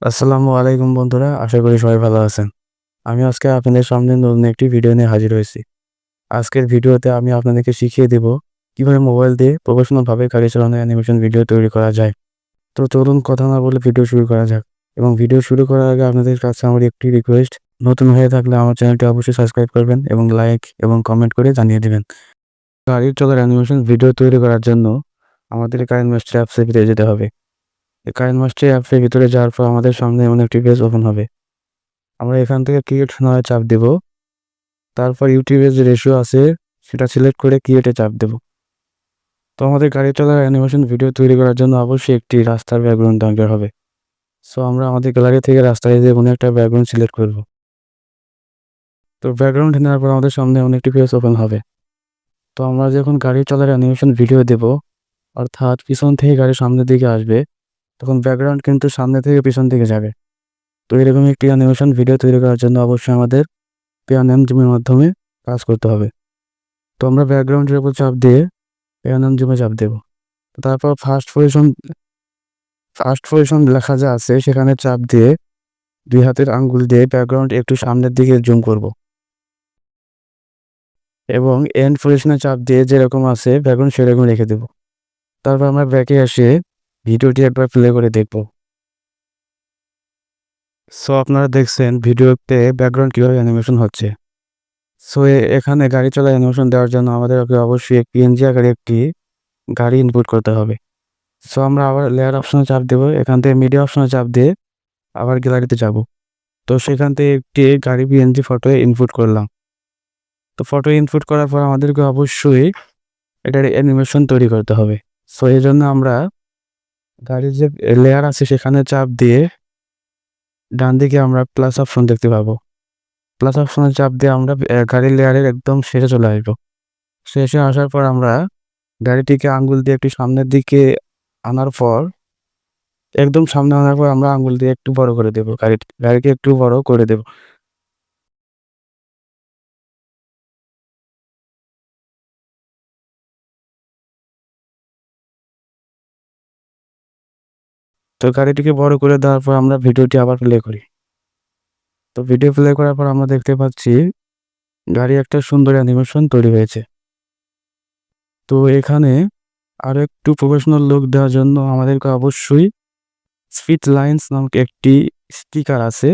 আসসালামু আলাইকুম বন্ধুরা, আশা করি সবাই ভালো আছেন। আমি আজকে আপনাদের সামনে নতুন একটি ভিডিও নিয়ে হাজির হয়েছি। আজকের ভিডিওতে আমি আপনাদেরকে শিখিয়ে দেব কিভাবে মোবাইল দিয়ে প্রফেশনালভাবে গাড়ি চালানোর অ্যানিমেশন ভিডিও তৈরি করা যায়। তো চলুন কথা না বলে ভিডিও শুরু করা যাক। এবং ভিডিও শুরু করার আগে আপনাদের কাছে আমার একটি রিকোয়েস্ট, নতুন হয়ে থাকলে আমার চ্যানেলটি অবশ্যই সাবস্ক্রাইব করবেন এবং লাইক এবং কমেন্ট করে জানিয়ে দিবেন। গাড়ির চলার অ্যানিমেশন ভিডিও তৈরি করার জন্য আমাদের কাইনমাস্টার অ্যাপসে ফিরে যেতে হবে। এই কাইনমাস্টার অ্যাপসের ভিতরে যাওয়ার পর আমাদের সামনে এমন একটি পেজ ওপেন হবে। আমরা এখান থেকে ক্রিয়েট নামে চাপ দেব। তারপর ইউটিউবের যে রেশিও আছে সেটা সিলেক্ট করে ক্রিয়েটে চাপ দেব। তো আমাদের গাড়ি চলার অ্যানিমেশন ভিডিও তৈরি করার জন্য অবশ্যই একটি রাস্তার ব্যাকগ্রাউন্ড দরকার হবে। সো আমরা আমাদের গ্যালারি থেকে রাস্তায় যে কোনো একটা ব্যাকগ্রাউন্ড সিলেক্ট করব। তো ব্যাকগ্রাউন্ড নেওয়ার পর আমাদের সামনে এমন একটি পেজ ওপেন হবে। তো আমরা যখন গাড়ি চলার অ্যানিমেশন ভিডিও দেব, অর্থাৎ পিছন থেকে গাড়ি সামনের দিকে আসবে, তখন ব্যাকগ্রাউন্ড কিন্তু সামনে থেকে পিছন দিকে যাবে। তো এরকম একটি অ্যানিমেশন ভিডিও তৈরি করার জন্য অবশ্যই আমাদের পেয়ার জুমের মাধ্যমে কাজ করতে হবে। তো আমরা ব্যাকগ্রাউন্ডের উপর চাপ দিয়ে পেয়ার জুমে চাপ দেব। তারপর ফার্স্ট পজিশন লেখা যা আছে সেখানে চাপ দিয়ে দুই হাতের আঙ্গুল দিয়ে ব্যাকগ্রাউন্ড একটু সামনের দিকে জুম করব এবং এন্ড পজিশনে চাপ দিয়ে যেরকম আছে ব্যাকগ্রাউন্ড সেরকম রেখে দেব। তারপর আমরা ব্যাকে এসে ভিডিওটি একবার প্লে করে দেখব। সো আপনারা দেখছেন ভিডিওতে ব্যাকগ্রাউন্ড কীভাবে অ্যানিমেশন হচ্ছে। সো এখানে গাড়ি চলা অ্যানিমেশন দেওয়ার জন্য আমাদেরকে অবশ্যই পিএনজি আকারে একটি গাড়ি ইনপুট করতে হবে। সো আমরা আবার লেয়ার অপশনে চাপ দেব। এখান থেকে মিডিয়া অপশনে চাপ দিয়ে আবার গ্যালারিতে যাব। তো সেখান থেকে একটি গাড়ি পিএনজি ফটো ইনপুট করলাম। তো ফটো ইনপুট করার পর আমাদেরকে অবশ্যই এটার অ্যানিমেশন তৈরি করতে হবে। সো এই জন্য আমরা গাড়ির যে লেয়ার আছে সেখানে চাপ দিয়ে ডান দিকে আমরা প্লাস অপশন দেখতে পাবো। প্লাস অপশনে চাপ দিয়ে আমরা গাড়ির লেয়ারের একদম শেষে চলে আসবো। শেষে আসার পর আমরা গাড়িটিকে আঙ্গুল দিয়ে একটু সামনের দিকে আনার পর একদম সামনে আনার পর আমরা আঙ্গুল দিয়ে একটু বড় করে দেব। গাড়িকে একটু বড় করে দেব। তো গাড়িটিকে বড় করে দেওয়ার পর আমরা ভিডিওটি আবার প্লে করি। তো ভিডিও প্লে করার পর আমরা দেখতে পাচ্ছি গাড়ি একটা সুন্দর অ্যানিমেশন তৈরি হয়েছে। তো এখানে আরো একটু প্রফেশনাল লুক দেওয়ার জন্য আমাদেরকে অবশ্যই স্পিড লাইনস নামক একটি স্টিকার আছে,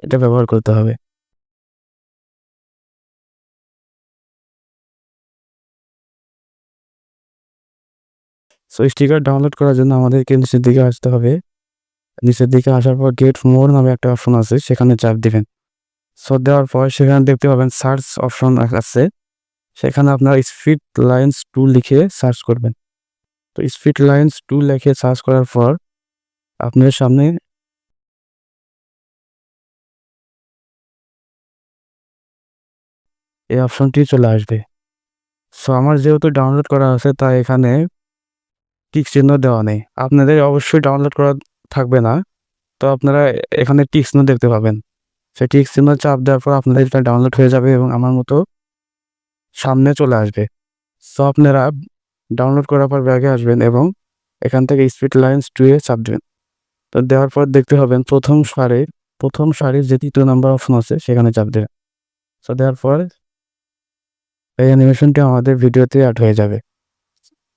এটা ব্যবহার করতে হবে। সো স্টিকার ডাউনলোড করার জন্য আমাদেরকে নিচের দিকে আসতে হবে। নিচের দিকে আসার পর গেট মোর নামে একটা অপশন আছে, সেখানে চাপ দিবেন। সো দেওয়ার পর সেখানে দেখতে পাবেন সার্চ অপশন আছে, সেখানে আপনার স্পিড লাইনস 2 লিখে সার্চ করবেন। তো স্পিড লাইনস 2 লিখে সার্চ করার পর আপনার সামনে এই অপশনটি চলে আসবে। সো আমার যেহেতু ডাউনলোড করা আছে তাই এখানে টিক চিহ্ন দেওয়া নেই। আপনাদের অবশ্যই ডাউনলোড করা থাকবে না, তো আপনারা এখানে টিক চিহ্ন দেখতে পাবেন। সেই টিক চিহ্ন চাপ দেওয়ার পর আপনাদের এটা ডাউনলোড হয়ে যাবে এবং আমার মতো সামনে চলে আসবে। সো আপনারা ডাউনলোড করার পর ব্যাগে আসবেন এবং এখান থেকে স্পিড লাইনস 2 এ চাপ দেবেন। তো দেওয়ার পর দেখতে পাবেন প্রথম সারির যে 3 নাম্বার অপশন আছে সেখানে চাপ দেবেন। সো দেওয়ার পর এই অ্যানিমেশনটি আমাদের ভিডিওতে অ্যাড হয়ে যাবে।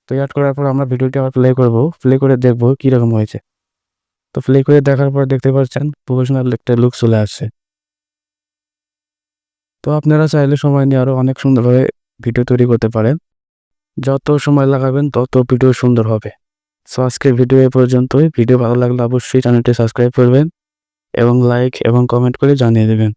তো অ্যাড করার পর আমরা ভিডিওটি আবার প্লে করব, প্লে করে দেখব কীরকম হয়েছে। তো প্লে করে দেখার পর দেখতে পাচ্ছেন প্রফেশনাল একটা লুক চলে আসছে। তো আপনারা চাইলে সময় নিয়ে আরও অনেক সুন্দরভাবে ভিডিও তৈরি করতে পারেন। যত সময় লাগাবেন তত ভিডিও সুন্দর হবে। সো আজকের ভিডিও এ পর্যন্তই। ভিডিও ভালো লাগলে অবশ্যই চ্যানেলটি সাবস্ক্রাইব করবেন এবং লাইক এবং কমেন্ট করে জানিয়ে দেবেন।